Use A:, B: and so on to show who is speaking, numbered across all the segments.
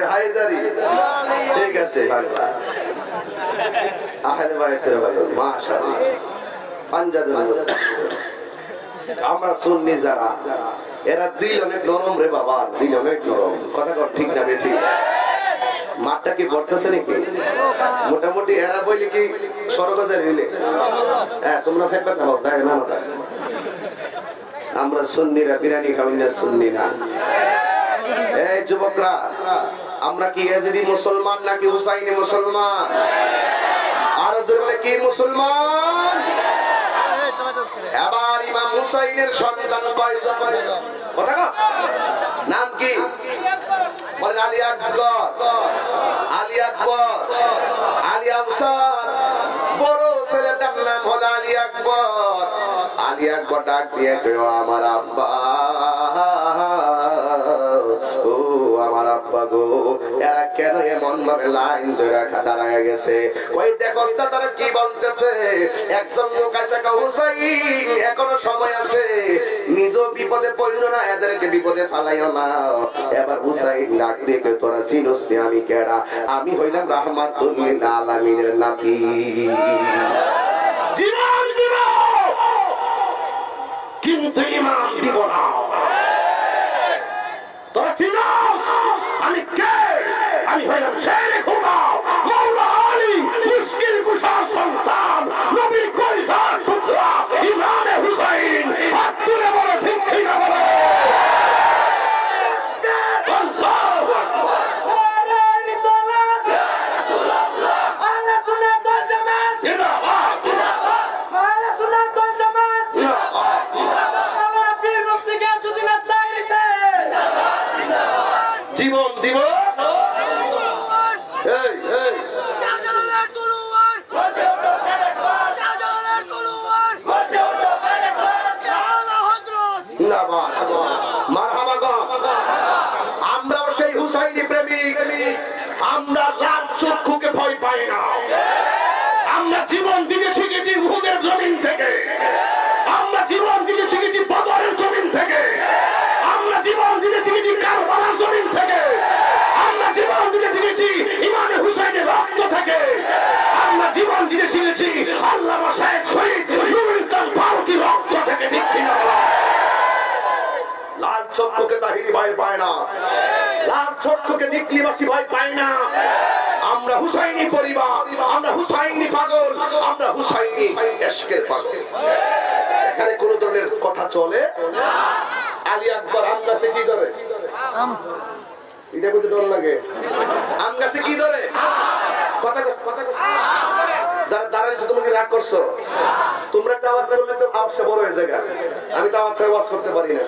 A: হায়দারি ঠিক আছে পাগলা আহলে বাইতের পাগল মাশাআল্লাহ পাঞ্জাবি আমরা সুন্নি যারা এরা দিল অনেক নরম রে বাবা দিল অনেক নরম কথা কর ঠিক না ঠিক মাঠটা কি পড়তেছে নাকি মোটামুটি এরা বইলে কি সরগজের হইলে হ্যাঁ তোমরা থাকবে তো তাই না আমরা সুন্নিরা বিরিয়ানি খাই না সুন্নি না এই যুবকরা আমরা কি ইয়াজিদি মুসলমান নাকি হুসাইনি মুসলমান আর জোরে বলে কি মুসলমান এবার ইমাম হুসাইনের সন্তান পয়দা কথা কও নাম কি বলেন আলী আকবর আলী আকবর আলী আফসার বড় ছেলেটার নাম হলো আলী আকবর আলী আকবর ডাক দিয়ে কইও আমার আব্বা ও আমার আব্বা গো এরা কেন এমন ভাবে লাইন ধরে দাঁড়ায় গেছে ওই দেখো তারা কি বলতেছে একজন লোক এসে কয় হুসাইন এখনো সময় আছে নিজে বিপদে পড়িও না এদেরকে বিপদে ফালাইও না এবার হুসাইন ডাক দিয়ে কয় তোরা চিনোস নি আমি কেডা আমি হইলাম রাহমাতুল লিল আলামিনের নাতি জীবন দিব কিন্তু ঈমান দিব না তোরা চিনোস আমি কে আমি হইলাম শের খোদা মাওলা আলী মুশকিল কুশার সন্তান নবীর কলিজার টুকরা ইমামে হুসাইন হাত তুলে বলো ঠিক কি না বলো আল্লাহু আকবার ওরে রিসালাত ইয়া রাসূলুল্লাহ আহলে সুন্নাত ওয়াল জামাত জিন্দাবাদ জিন্দাবাদ আহলে সুন্নাত ওয়াল জামাত জিন্দাবাদ জিন্দাবাদ আমরা পীর মুফতি গিয়াসউদ্দিন আত্তাইরি জিন্দাবাদ জিন্দাবাদ জীবন দিব এই এই শাহজালালের তলোয়ার গর্জে ওঠো আরেকবার শাহজালালের তলোয়ার গর্জে ওঠো আরেকবার ইয়া আলা হযরত জিন্দাবাদ মারহাবা গো আমরা সেই হুসাইনি প্রেমিক আমরা লাল চক্ষুকে ভয় পাই না আমরা জীবন দিতে শিখেছি উহুদের জমিন থেকে আমরা জীবন দিতে শিখেছি বদরের জমিন থেকে আমরা জীবন দিতে শিখেছি কারবালার জমিন থেকে আমরা জীবন দিতে শিখেছি ইমামে হুসাইনের রক্ত থেকে আমরা জীবন দিতে শিখেছি আল্লামা শাহেদ শহীদ নুরুল ইসলাম ফারুকী রক্ত থেকে ঠিক না লাল চক্ষুকে তাহিরি ভয় পায় না লাল চক্ষুকে নিকলিবাসী ভয় পায় না আমরা হুসাইনি পরিবার আমরা হুসাইনি পাগল আমরা হুসাইনি ইশকের পাগল এখানে কোন ধরনের কথা চলে আলী আকবর আম গাছে কি ধরে এটা বলতে ডর লাগে আম গাছে কি ধরে কথা কথা যারা দাঁড়াইছো তোমাকে রাগ করছো তোমরা একটা আওয়াজ করলে তো আওয়াজটা বড় হয়ে যায় আমি তো আওয়াজ ছাড়া আওয়াজ করতে পারি না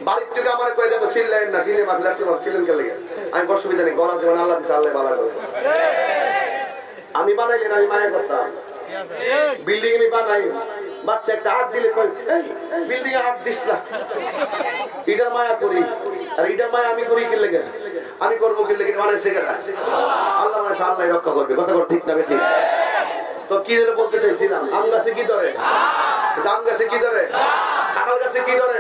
A: বাড়ির থেকে আমার কয়ে যাবো চিল্লাইন না দিনে মাঝে রাখতে ছিলেন কে লেগে আমি অসুবিধা নেই গলা যেমন আল্লাহ দিচ্ছে আল্লাহ ভালো করবে আমি বানাইলেন আমি মায়া করতাম বিল্ডিং আমি বানাই বাচ্চা একটা হাত দিলে কই বিল্ডিং এ হাত দিস না এটা মায়া করি আর এটা মায়া আমি করি কি লেগে আমি করবো কি লেগে বানাইছে কেটা আল্লাহ মানে আল্লাহ রক্ষা করবে কথা ঠিক না ঠিক তো কি বলতে চাইছিলাম আম গাছে কি ধরে জাম গাছে কি ধরে কাঁঠাল গাছে কি ধরে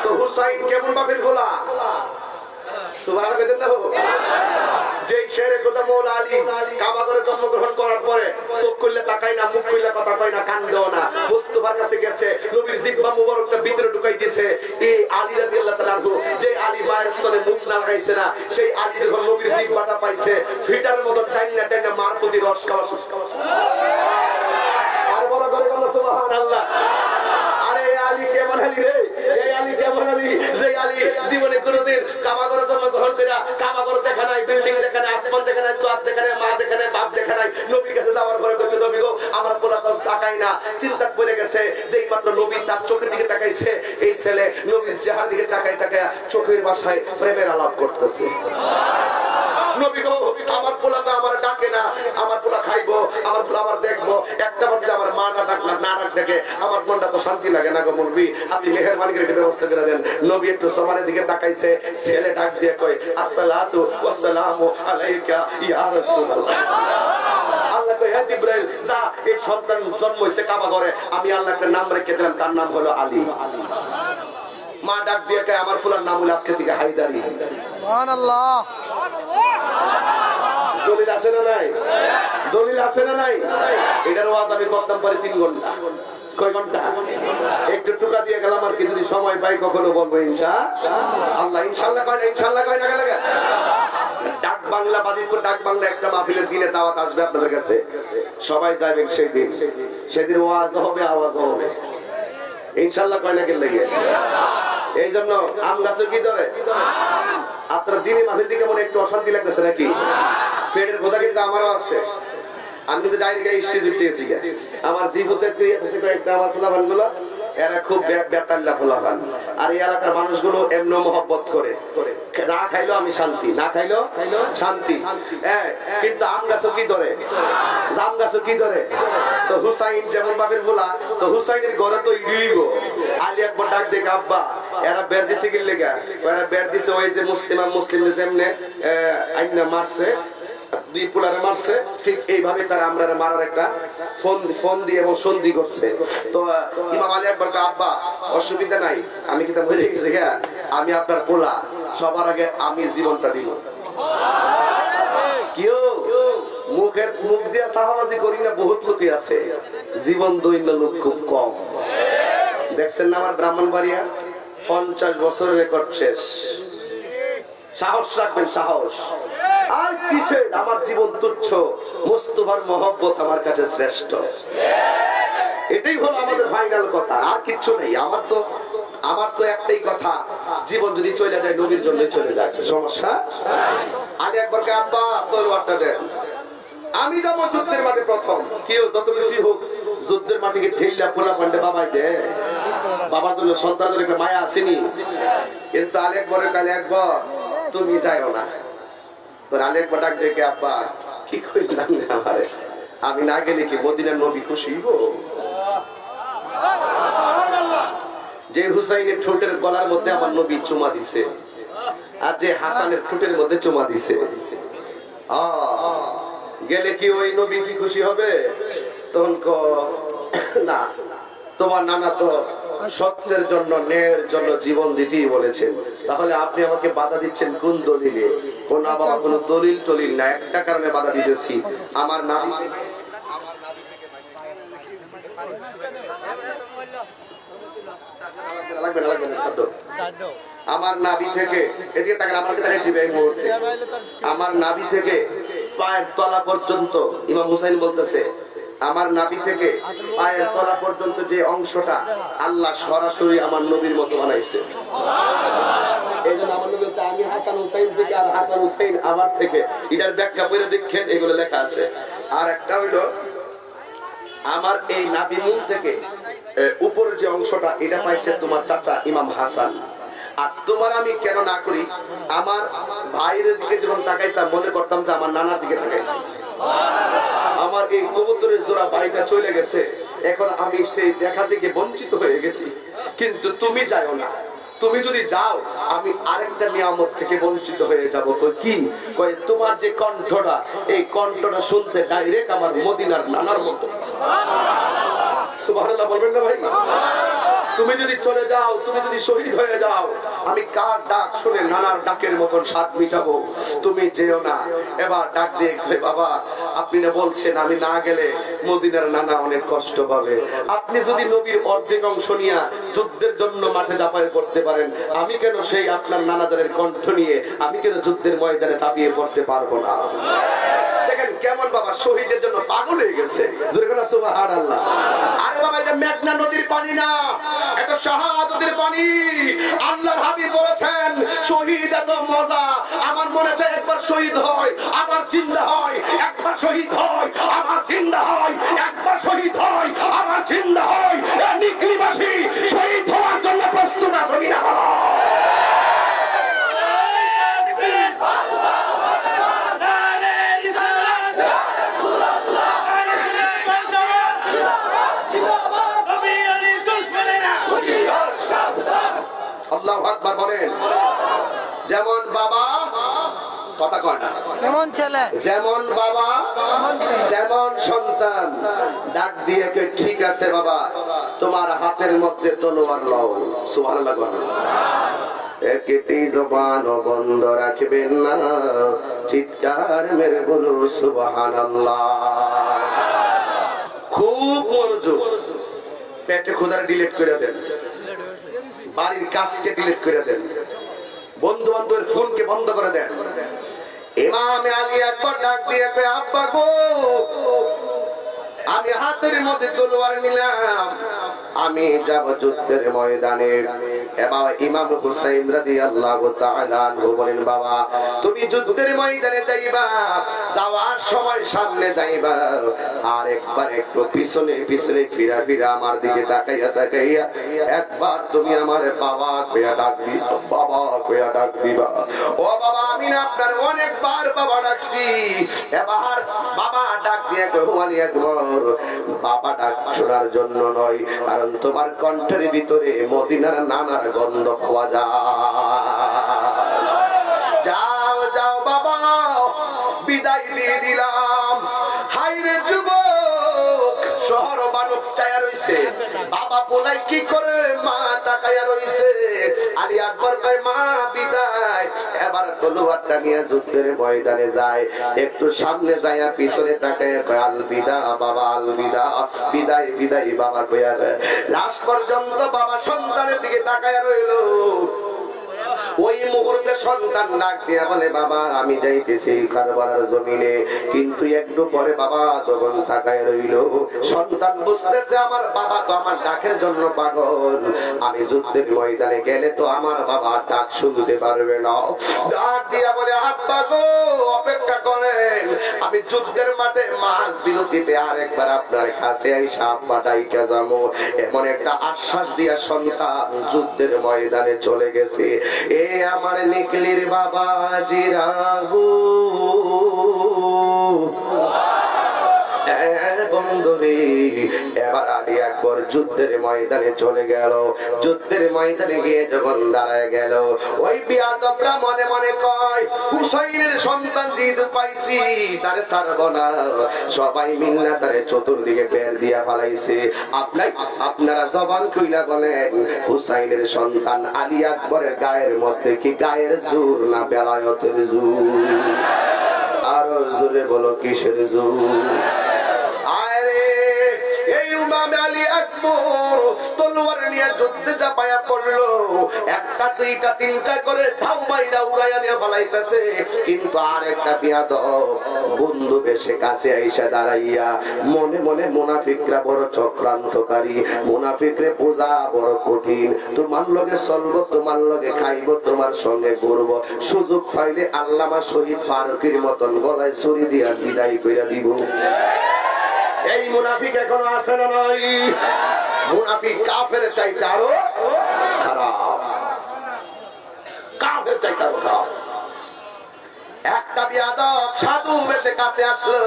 A: তো হুসাইন কেমন বাপের ফোলা সুবহানাল্লাহ কইতেন না যে শেরে খোদা মওলা আলী কাবা ঘরে জন্মগ্রহণ করার পরে চোখ খুললে তাকায় না মুখ খুললে কথা কয় না কান দেও না মুস্তাফার কাছে গেছে নবীর জিহ্বা মুবারকটা ভিতরে ঢুকাই দিয়েছে এই আলী রাদিয়াল্লাহু তাআলা আনহু যে আলী মায়ের স্তনে মুখ না লাগাইছে না সেই আলী যখন নবীর জিহ্বাটা পাইছে ফিটারের মতো টাইনা টাইনা মারফতি রস খাওয়া আর বড় করে বলো সুবহানাল্লাহ আরে আলী কেমন আলী রে এই আলী কেমন আলী যে আলী জীবনে কোনোদিন কাবা ঘরে জন্মগ্রহণ কইরা কাবা ঘর দেখা নাই বিল্ডিং দেখা নাই আসমান দেখা নাই চাঁদ দেখা নাই মা দেখা নাই বাপ দেখা নাই নবীর কাছে যাওয়ার পরে কইছে নবী গো আমার পোলা তো তাকাই না চিন্তা পড়ে গেছে যেই মাত্র নবী তার চোখের দিকে তাকাইছে এই ছেলে নবীর চেহারার দিকে তাকায় তাকায় চোখের ভাষায় প্রেমের আলাপ করতেছে নবী গো আমার পোলা তো আমার ডাকে না আমার পোলা খাইবো আমার পোলা আমার দেখবো একটা বার আমার মা না ডাক না ডাক দেখে আমার মনটা তো শান্তি লাগে না গো মুরবি আপনি মেহেরবানি করে ব্যবস্থা করে দেন নবী একটু সমানের দিকে তাকাইছে ছেলে ডাক দিয়ে কয় আসসালাতু ওয়াসসালামু আলাইকা ইয়া রাসূলুল্লাহ আল্লাহ কয় হে জিবরাইল যা এই সন্তান জন্ম হইছে কাবা ঘরে আমি আল্লাহ একটা নাম রেখে দিলাম তার নাম হলো আলী মা ডাক দিয়ে কয় আমার ফুলার নাম হলো আজকে থেকে হায়দারি সুবহানাল্লাহ দলিল আছে না নাই? দলিল আছে না নাই? এটার ওয়াজ আমি করতাম পারি 3 ঘন্টা। কয় ঘন্টা? একটু টুকা দিয়ে গেলাম আর কি, যদি সময় পাই কখনো বলবো ইনশাআল্লাহ। ইনশাআল্লাহ কয় না? ইনশাআল্লাহ কয় না? লাগে ডাক বাংলা বাদিতপুর ডাক বাংলা একটা মাহফিলের দিনে দাওয়াত আসবে আপনাদের কাছে, সবাই যাবেন সেই দিন। সেদিন ওয়াজ হবে, আওয়াজ হবে ইনশাআল্লাহ কয় না? কে লাগে এই জন্য আম গাছে কি ধরে? আপনার দিনে মাহফিল দিকে মনে একটু অশান্তি লাগতেছে নাকি? পেটের কথা কিন্তু আমারও আছে। আমি কিন্তু ডাইরেক্ট স্টেজ উঠতেছি, আমার জীবতে একটা আমার ফলাফান গুলো এরা খুব বেতাল্লা ফলাফান, আর এই এলাকার মানুষগুলো এমনি মহব্বত করে। না খাইলো আমি শান্তি, না খাইলো শান্তি। কিন্তু আম গাছও কি ধরে? জাম গাছও কি ধরে? তো হুসাইন যেমন বাপের বলা, তো হুসাইনের ঘরে তো ইড়িব আলী একবার ডাক দেখে আব্বা এরা বের দিছে কি লেগা? এরা বের দিছে ওই যে মুসলিম যেমনে আইনা মারছে, 2 পুলারে মারছে, ঠিক এইভাবে তারা আমরা মারার একটা ফোন দিয়ে এবং সন্ধি করছে। তো ইমাম আলী একবার আব্বা অসুবিধা নাই, আমি কি তা বুঝে গেছি গা, আমি আপনার পোলা, সবার আগে আমি জীবনটা দিব। কেউ মুখ দিয়ে সাহাবাজি করি না, বহুত লোকই আছে জীবন দৈন্য লোক খুব কম। দেখছেন না আমার ব্রাহ্মণবাড়িয়া 50 বছরের রেকর্ড শেষ। সাহস রাখবেন, সাহস। আর কিসে? আমার জীবন তুচ্ছ, মুস্তাফার মহব্বত আমার কাছে শ্রেষ্ঠ। এটাই হলো আমাদের ফাইনাল কথা, আর কিচ্ছু নেই। আমার তো একটাই কথা, জীবন যদি চলে যায় নবীর জন্য চলে যায়, সমস্যা। আলী একবারকে আব্বা তলোয়ারটা দেন, আমি যাবো যুদ্ধের মাঠে প্রথম। কেউ যত বেশি হোক যুদ্ধের মাটিকে ঠেললা পোলা পান্ডে বাবাই দে, বাবার জন্য সন্তান জন্য একটা মায়া আসেনি। কিন্তু আলী একবারের কালে একবার তুমি যাইও না। তোর আলী একবার ডাক দেখে আব্বা কি কইলাম আমারে, আমি না গেলে কি মদিনার নবী খুশি হইব? যে হুসাইনের ঠোঁটের গলার মধ্যে আমার নবী চুমা দিছে, আর যে হাসানের ঠোঁটের মধ্যে চুমা দিছে, গেলে কি ওই নবী কি খুশি হবে? তখন না, তোমার নানা তো সত্যের জন্য ন্যায়ের জন্য জীবন দিতেই বলেছেন, তাহলে আপনি আমাকে বাধা দিচ্ছেন কোন দলিলে? কোন বাবা কোন দলিল টলিল না, একটা কারণে বাধা দিতেছি। আমার নাম আমার নাভি থেকে, এদিকে তাকান, আমাকে দেখাই দিবে এই মুহূর্তে, আমার নাভি থেকে পায়ের তলা পর্যন্ত, ইমাম হুসাইন বলতেছে আমার নাভি থেকে পায়ের তলা পর্যন্ত যে অংশটা আল্লাহ সরাসরি আমার নবীর মতো বানাইছে। এই জন্য আমার নবী হচ্ছে আমি হাসান হুসাইন থেকে, আর হাসান হুসাইন আমার থেকে। এটার ব্যাখ্যা করে দেখেন, এগুলো লেখা আছে। আর একটা হইলো আমার এই নাভি মূল থেকে উপরের যে অংশটা, এটা পাইছে তোমার চাচা ইমাম হাসান। আর তোমার আমি কেন না করি, আমার ভাইয়ের দিকে যখন তাকাইতাম মনে করতাম যে আমার নানার দিকে তাকাইছি। আমার এই কবুতরের জোড়া ভাইটা চলে গেছে, এখন আমি সেই দেখা থেকে বঞ্চিত হয়ে গেছি। কিন্তু তুমি যাও না, তুমি যদি যাও আমি আরেকটা নিয়ামত থেকে বঞ্চিত হয়ে যাব। তো কি কয়? তোমার যে কণ্ঠটা, এই কণ্ঠটা শুনতে ডাইরেক্ট আমার মদিনার নানার মতো। সুবহানাল্লাহ বলবেন না ভাই? তুমি যদি চলে যাও, তুমি যদি শহীদ হয়ে যাও, আমি কার ডাক শুনে নানার ডাকের মতন স্বাদ মিটাবো। তুমি যেও না। এবার ডাক দিয়ে বাবা আপনি না বলছেন আমি না গেলে মদিনার নানা অনেক কষ্ট পাবে। আপনি যদি নবীর অর্ধেক অংশ নিয়ে যুদ্ধের জন্য মাঠে ঝাঁপিয়ে পড়তে পারেন, আমি কেন সেই আপনার নানাজানের কণ্ঠ নিয়ে আমি কেন যুদ্ধের ময়দানে ঝাঁপিয়ে পড়তে পারবো না? দেখেন কেমন বাবা শহীদের জন্য পাগল হয়ে গেছে। সুবহানাল্লাহ। আরে বাবা এটা মেঘনা নদীর পানি না, এটা শাহাদাতের পানি। আল্লাহর হাবিব বলেছেন শহীদ এত মজা, আমার মনে চায় একবার শহীদ হয় আবার জিন্দা হয়, একবার শহীদ হয় আবার জিন্দা হয়, একবার শহীদ হয় আবার জিন্দা হয়। এই নিকলিবাসী শহীদ হওয়ার জন্য প্রস্তুত আছো কিনা? আল্লাহু আকবার বলেন। যেমন বাবা কথা কয় না, যেমন ছেলে, যেমন বাবা তেমন সন্তান। ডাক দিয়ে কে ঠিক আছে বাবা তোমার হাতের মধ্যে তলোয়ার লও। সুবহানাল্লাহ। একটি জবান বন্ধ রাখবেন না, চিৎকার মেরে বলো সুবহানাল্লাহ। খুব মনোযোগ। পেটে খোদার ডিলিট করে দেন, বাড়ির কাজকে ডিলিট করে দেন, বন্ধু বান্ধবের ফোনকে বন্ধ করে দেন। ইমামে আলী একবার ডাক দিয়ে কয়, আব্বা গো, আমি হাতের মধ্যে তলোয়ার নিলাম, আমি যাব যুদ্ধের ময়দানে। এবার ইমাম হুসাইন রাদিয়াল্লাহু তাআলা আনহু বলেন, বাবা তুমি যুদ্ধের ময়দানে যাইবা, যাওয়ার সময় সামনে যাইবা, আর একবার একটু পিছনে পিছনে ফিরা ফিরা আমার দিকে তাকাইয়া তাকাইয়া একবার তুমি আমার বাবা কইয়া ডাক দিবা, বাবা কইয়া ডাক দিবা। ও বাবা, আমি না আপনার অনেকবার বাবা ডাকছি, এবার বাবা ডাক দিয়ে কই, একবার বাবা ডাক শোনার জন্য নয়, কারণ তোমার কণ্ঠের ভিতরে মদিনার নানার গন্ধ পাওয়া যায়। যাও যাও বাবা, বিদায় দিয়ে দিলাম। হাইরে যুবক, শহর বানক চায়া রইছে, বাবা বলাই কি করে, মা তাকায়া রইছে। আলী আকবর কয়, মা বিদায়। এবার তলোয়ারটা নিয়ে যুদ্ধের ময়দানে যায়, একটু সামনে যায়া পিছনে তাকায় কয়, আলবিদা বাবা, আলবিদা, বিদায় বিদায় বাবা কইয়া। লাস্ট পর্যন্ত বাবা সন্তানের দিকে তাকায়া রইলো। ওই মুহূর্তে সন্তান ডাক দিয়া বলে, বাবা আমি যাইতেছি কারবালার জমিনে। কিন্তু একটু পরে বাবা যখন তাকায় রইল, সন্তান বুঝতেছে আমার বাবা তো আমার ডাকের জন্য পাগল, আমি যুদ্ধের ময়দানে গেলে তো আমার বাবা ডাক শুনতে পারবে না। ডাক দিয়া বলে, আব্বা গো অপেক্ষা করেন, আমি যুদ্ধের মাঠে মাঝ বিরতিতে আরেকবার আপনার কাছে আইসা আব্বা ডাইকা যাবো। এমন একটা আশ্বাস দিয়া সন্তান যুদ্ধের ময়দানে চলে গেছে। এ আমার নিকলির বাবা জিরাগো, বন্ধুরে, এবার আলী আকবর যুদ্ধের ময়দানে চলে গেল। যুদ্ধের ময়দানে গিয়ে যখন দাঁড়ায় গেল, ওই বিয়াদবরা মনে মনে কয়, হুসাইনের সন্তান যেহেতু পাইছি তারে ছাড়ব না। সবাই মিল্লা তারে চতুর্দিকে বের দিয়া ফালাইছে। আপনারা জবান কইলা বলেন, হুসাইনের সন্তান আলী আকবরের গায়ের মধ্যে কি গায়ের জোর না বেলায়েতের জোর? আরো জোরে বলো, কিসের জোর? আলী আকবর তলোয়ার নিয়ে যুদ্ধে চাপায়া পড়লো, একটা দুইটা তিনটা করে ধাও মাইরা উড়াইয়া নিয়ে পালাইতেছে। কিন্তু আর একটা বিয়াদব বন্ধু বেশে কাছে আইসা দাঁড়াইয়া মনে মনে, মুনাফিকরা বড় চক্রান্তকারী, মুনাফিকরে বোঝা বড় কঠিন, তোমার লগে চলবো, তোমার লগে খাইবো, তোমার সঙ্গে ঘুরবো, সুযোগ পাইলে আল্লামা শহীদ ফারুকের মতন গলায় ছুরি দিয়া বিদায় কইরা দিব। এই মুনাফিক এখনো আছে না নাই? মুনাফিক কাফের চাইতে আরো খারাপ, কাফের চাইতে আরো খারাপ। একটা বিয়াদব সাধু বেশে কাছে আসলো,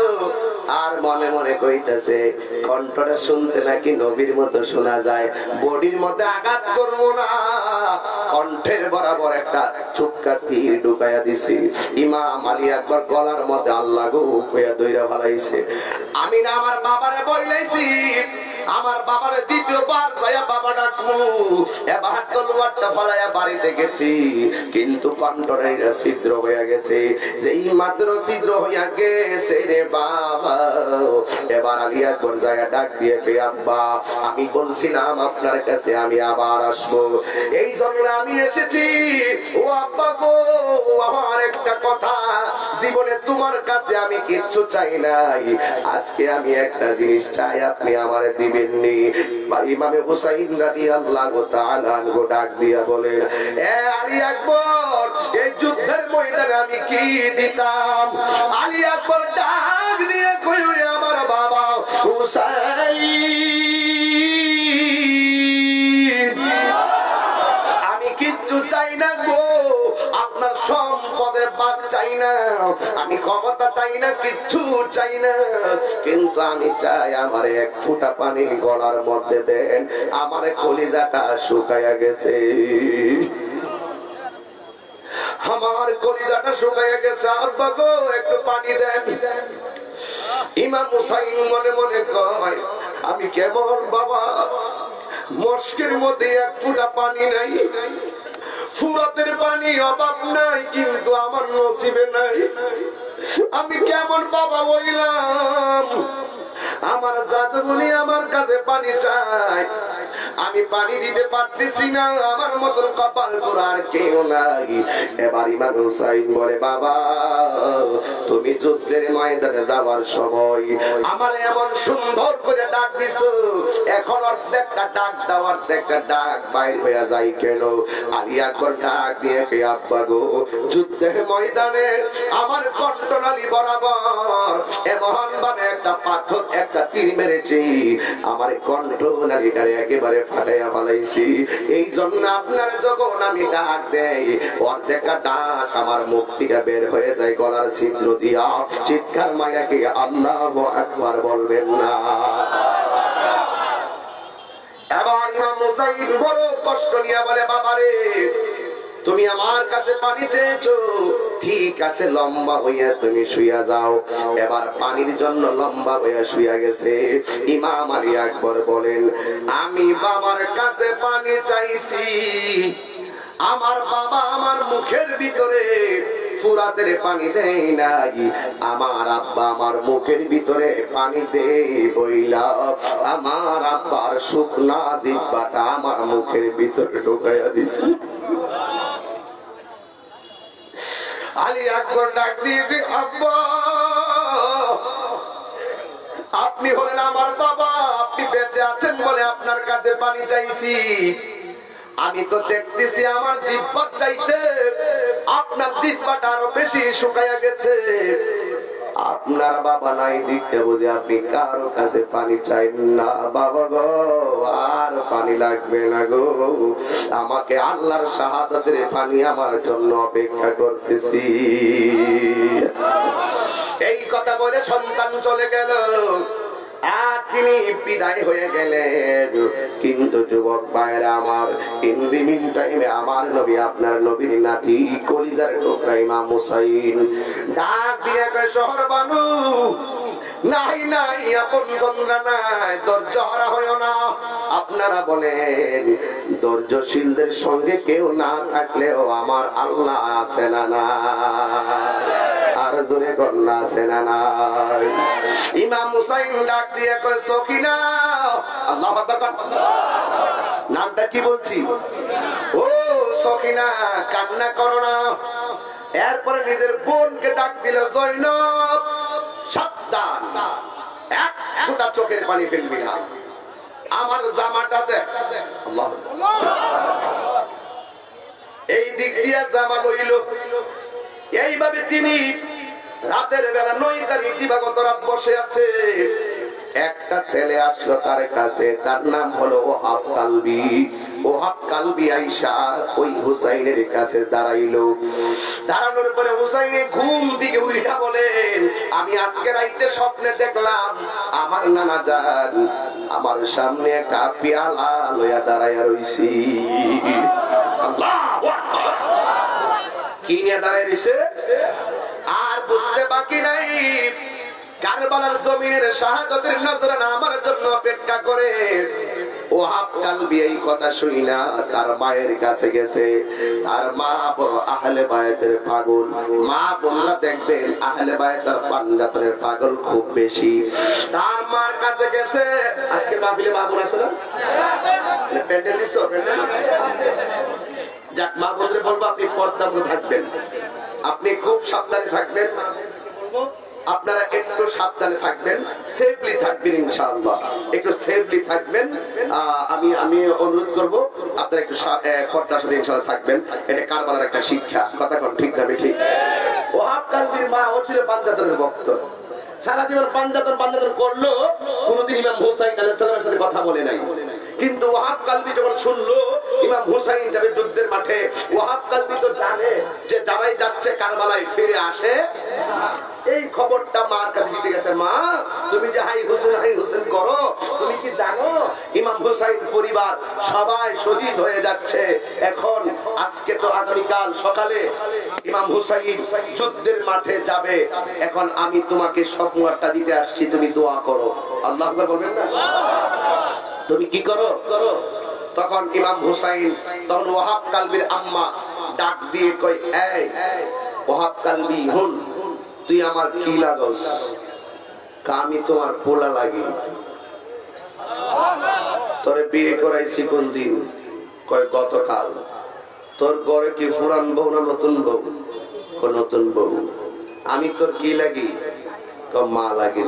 A: আর মনে মনে কইতেছে, কণ্ঠটা শুনতে নাকি নবীর মতো শোনা যায়, বডির মধ্যে আঘাত করবো না, কণ্ঠের বরাবর একটা চুক্কা তীর ঢুকাইয়া দিছি। ইমাম আলী আকবর গলার মধ্যে আল্লাহ গো কইয়া দইরা ফালাইছে। আমি না আমার বাবারে বইলাইছি, আমার বাবারে দ্বিতীয়বার যায়া বাবা ডাকমু। এবার তলোয়ারটা ফালাইয়া বাড়িতে গেছি, কিন্তু কণ্ঠটা ছিদ্র হইয়া গেছে। যেই মাত্র ছিদ্র হইয়া গেছে রে বাবা, এবার আলী আকবর যায়া ডাক দিয়ে কই, আব্বা আমি বলছিলাম আপনার কাছে আমি আবার আসবো, এই জন্য আমি এসেছি। ও আব্বা গো, আমার একটা কথা, জীবনে তোমার কাছে আমি কিচ্ছু চাই নাই, আজকে আমি একটা জিনিস চাই, আপনি আমারে দিবেননি। ইমামে হুসাইন রাদিয়াল্লাহু তাআলা আনহু ডাক দিয়া বলেন, এ আলী আকবর, এই যুদ্ধের ময়দানে আমি কি দিতাম? আলী আকবর ডাক দিয়ে কই, আমার বাবা হুসাইন, আমি কিচ্ছু চাই না গো, আপনার সম্পদের ভাগ চাই না, আমি ক্ষমতা চাই না, কিচ্ছু চাই না, কিন্তু আমি চাই আমার এক ফোঁটা পানি গলার মধ্যে দেন, আমার কলিজাটা শুকায়া গেছে, আমার কলিজাটা শুকায়া গেছে, আব্বা গো একটু পানি দেন। ইমাম হুসাইন মনে মনে কয়, আমি কেমন বাবা, মস্কের মধ্যে এক ফোঁটা পানি নাই, ফুরাতের পানি অভাব নাই, কিন্তু আমার নসিবে নাই। আমি কেমন বাবা বইলাম, আমার জাদুগুলি আমার কাছে পানি চাই, আমি পানি দিতে পারতেছি না, আমার মতন কপাল পোড়ার কেউ নাই। এবার ইমাম হুসাইন বলে, বাবা তুমি যুদ্ধের ময়দানে যাওয়ার সময় আমার এমন সুন্দর করে ডাক দিছো, এখন অর্ধেকটা ডাক দাও, অর্ধেকটা ডাক বাইর হয়ে যায় কেন? আলী আকবর ডাক দিয়ে কে, আব্বা গো, যুদ্ধের ময়দানে আমার কণ্ঠনালী বরাবর এমন ভাবে একটা পাথর, একটা তীর মেরেছি, আমার কণ্ঠনালীটারে একেবারে ফাটাইয়া ফেলাইছি। এই জন্য আপনার যখন আমি ডাক দেই, অর্ধেকটা ডাক আমার মুখ থেকে বের হয়ে যায় গলার ছিদ্র দিয়া। চিৎকার মাইরা কে আল্লাহু আকবার বলবেন না? এবার ইমাম হুসাইন বড় কষ্ট নিয়ে বলে, বাবারে তুমি আমার কাছে পানি চেয়েছো, ঠিক আছে, লম্বা হইয়া তুমি শুইয়া যাও। এবার পানির জন্য লম্বা হইয়া শুইয়া গেছে। ইমাম আলী আকবর বলেন, আমি বাবার কাছে পানি চাইছি, আমার বাবা আমার মুখের ভিতরে ফুরাতের পানি দেয় নাই, আমার আব্বা আমার মুখের ভিতরে পানি দেয় বইলা আমার আব্বার শুকনা জিহ্বাটা আমার মুখের ভিতরে ঢুকাইয়া দিছে। আলী আকবর ডাক দিয়ে, আব্বা আপনি হলেন আমার বাবা, আপনি বেঁচে আছেন বলে আপনার কাছে পানি চাইছি, আমি তো দেখতেছি আমার জিহ্বা চাইতে আপনার জিহ্বাটা আরো বেশি শুকাইয়া গেছে। আপনার বাবা নাই দেখতে বুঝে আপনি কারো কাছে পানি চাইন না। বাবা গো, আর পানি লাগবে না গো, আমাকে আল্লাহর শাহাদাতের পানি আমার জন্য অপেক্ষা করতেছি। এই কথা বলে সন্তান চলে গেল, আর তিনি বিদায় হয়ে গেলেন। কিন্তু যুবক ভাইরা আমার, ইন দি মিন টাইমে আমার নবী, আপনার নবীর নাতি কলিজার টুকরা ইমাম হুসাইন ডাক দিয়ে কয়, শহর বানু নাই নাই আপন জনরা নাই, ধৈর্য হারা হইও না। আপনারা বলেন ধৈর্যশীলদের সঙ্গে কেউ না থাকলেও আমার আল্লাহ আছে না না? আর জোরে গন্না আছে না নাই? ইমাম হুসাইন ডাক দিয়ে কয়, সকিনা, আল্লাহু আকবার, নামটা কি বলছি? ও সকিনা, কান্না করো না। এরপরে নিজের বোনকে ডাক দিল, জয়নব সাবধান, এক ফোঁটা চোখের পানি ফেলবি না, আমার জামাটা দেখ। আল্লাহ, এই দিক দিয়ে জামা লইল। এইভাবে তিনি রাতের বেলা 9 তারিখ দিবাগত রাত বসে আছে। একটা ছেলে আসলো তার কাছে, তার নাম হলো ওহাব কালবি। ওহাব কালবি আইসা ওই হুসাইনের কাছে দাঁড়াইলো। দাঁড়ানোর পরে হুসাইনে ঘুম থেকে উঠা বলেন, আমি আজকে রাইতে স্বপ্নে দেখলাম আমার নানা জান আমার সামনে একটা পেয়ালা লইয়া দাঁড়াইয়া রইছি। আল্লাহু আকবার, কি নিয়ে দাঁড়ায় রইছে? আর বুঝতে বাকি নাই, কারবালার জমিনের শাহাদাতের নজরানা আমার জন্য অপেক্ষা করে। ওহাব কালবি এই কথা শুনি না তার মায়ের কাছে গেছে। তার মা বড় আহলে বায়াতের পাগল। মা বোনরা দেখবেন আহলে বায়াতের পাঞ্জাতের পাগল খুব বেশি। তার মার কাছে গেছে। আজকে মাহফিলে মা বোন আছে না? প্যান্ডেল দিছো? প্যান্ডেল যাক, মা বোনদের বলবো আপনি পর্দায় থাকবেন, আপনি খুব সাবধানে থাকবেন, আপনারা একটু সাবধানে থাকবেন, সেফলি থাকবেন, ইনশাআল্লাহ একটু সেফলি থাকবেন। আমি অনুরোধ করব আপনারা একটু পর্দার সাথে ইনশাআল্লাহ থাকবেন। এটা কারবালার একটা শিক্ষা, কথা কোন ঠিক না ঠিক? ওহাব কালবির মা ও ছিল পাঞ্জাতনের ভক্ত, সারা জীবন পাঞ্জাতন করলো, কোনদিন ইমাম হুসাইন আলাইহিস সালামের সাথে কথা বলে নাই। কিন্তু ওহাব কালবি যখন শুনলো ইমাম হুসাইন যাবে যুদ্ধের মাঠে, ওহাব কালবি তো জানে যে যারাই যাচ্ছে কারবালায় ফিরে আসে। এই খবরটা মার কাছে দিতে গেছে। মা, তুমি যে হাই হোসেন করো, তুমি কি জানো ইমাম হুসাইন পরিবার সবাই শহীদ হয়ে যাচ্ছে। এখন আজকে তো আগামীকাল সকালে ইমাম হুসাইন যুদ্ধের মাঠে যাবে। এখন আমি তোমাকে সংবাদটা দিতে আসছি, তুমি দোয়া করো। আল্লাহু আকবার বলবেন না? তুমি কি করো? তখন ইমাম হুসাইন তখন ওয়াহাব কালবির আম্মা ডাক দিয়ে কয়, এই ওয়াহাব কালবি হুন, তুই আমার কি লাগস? আমি তোমার পোলা লাগি। তোরে বিয়ে করাইছি কোন দিন? কয় গতকাল। তোর ঘরে কি পুরান বউ না নতুন বউ? নতুন বউ। আমি তোর কি লাগি? মা লাগি।